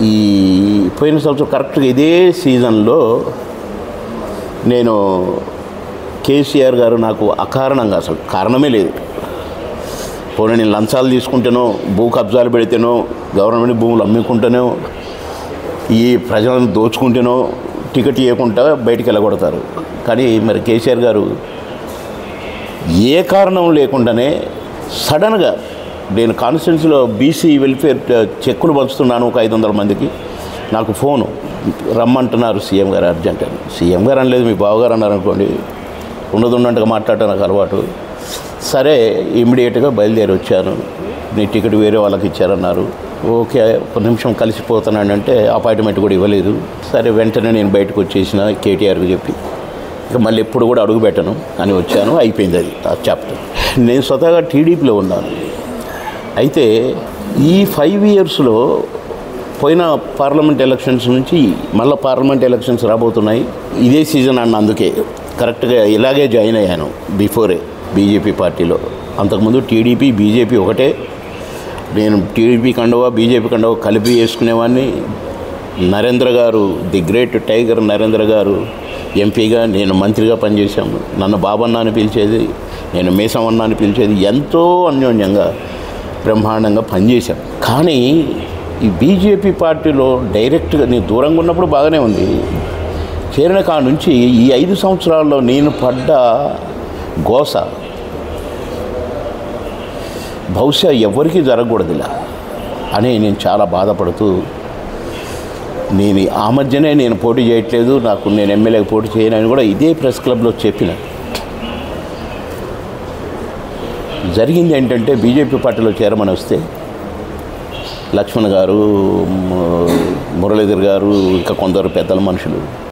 ఈ పోయిన సంవత్సరం కరెక్ట్గా ఇదే సీజన్లో నేను కేసీఆర్ గారు నాకు అకారణంగా, అసలు కారణమే లేదు, పోనీ నేను లంచాలు తీసుకుంటేనో, భూ కబ్జాలు పెడితేనో, గవర్నమెంట్ భూములు అమ్ముకుంటేనో, ఈ ప్రజలను దోచుకుంటేనో టికెట్ ఇవ్వకుండా బయటికి వెళ్ళగొడతారు. కానీ మరి కేసీఆర్ గారు ఏ కారణం లేకుండానే సడన్గా నేను కాన్స్టిట్యున్సీలో బీసీ వెల్ఫేర్ చెక్కులు పంచుతున్నాను ఒక 500 మందికి, నాకు ఫోను రమ్మంటున్నారు సీఎం గారు అర్జెంట్ అని. సీఎం గారు అనలేదు, మీ బావగారు అన్నారు అనుకోండి, ఉన్నట్టుగా మాట్లాడటం నాకు అలవాటు. సరే ఇమ్మీడియట్గా బయలుదేరి వచ్చాను. నీ టికెట్ వేరే వాళ్ళకి ఇచ్చారన్నారు. ఓకే, ఒక నిమిషం కలిసిపోతున్నానంటే అపాయింట్మెంట్ కూడా ఇవ్వలేదు. సరే వెంటనే నేను బయటకు వచ్చేసిన కేటీఆర్కి చెప్పి, ఇక మళ్ళీ ఎప్పుడు కూడా అడుగు పెట్టను అని వచ్చాను. అయిపోయింది అది ఆ చాప్టర్. నేను స్వతహాగా టీడీపీలో ఉన్నాను. అయితే ఈ 5 ఇయర్స్లో పోయిన పార్లమెంట్ ఎలక్షన్స్ నుంచి మళ్ళీ పార్లమెంట్ ఎలక్షన్స్ రాబోతున్నాయి. ఇదే సీజన్ అన్న, అందుకే కరెక్ట్గా ఇలాగే జాయిన్ అయ్యాను బిఫోరే బీజేపీ పార్టీలో. అంతకుముందు టీడీపీ బీజేపీ ఒకటే. నేను టీడీపీ కండువా బీజేపీ కండువా కలిపి వేసుకునేవాడిని. నరేంద్ర గారు, ది గ్రేట్ టైగర్ నరేంద్ర గారు ఎంపీగా, నేను మంత్రిగా పనిచేశాము. నన్ను బాబన్న అని పిలిచేది, నేను మేసమన్న అని పిలిచేది. ఎంతో అన్యోన్యంగా బ్రహ్మాండంగా పనిచేశాం. కానీ ఈ బీజేపీ పార్టీలో డైరెక్ట్గా నేను దూరంగా ఉన్నప్పుడు బాగానే ఉంది. చేరిన కాడ నుంచి ఈ 5 సంవత్సరాల్లో నేను పడ్డ గోస బహుశా ఎవరికీ జరగకూడదు ఇలా అని నేను చాలా బాధపడుతూ, నేను ఆ మధ్యనే నేను పోటీ చేయట్లేదు, నేను ఎమ్మెల్యేకి పోటీ చేయనని కూడా ఇదే ప్రెస్ క్లబ్లో చెప్పిన. జరిగింది ఏంటంటే, బీజేపీ పార్టీలో చేరమని వస్తే లక్ష్మణ్ గారు, మురళీధర్ గారు, ఇంకా కొందరు పెద్దల మనుషులు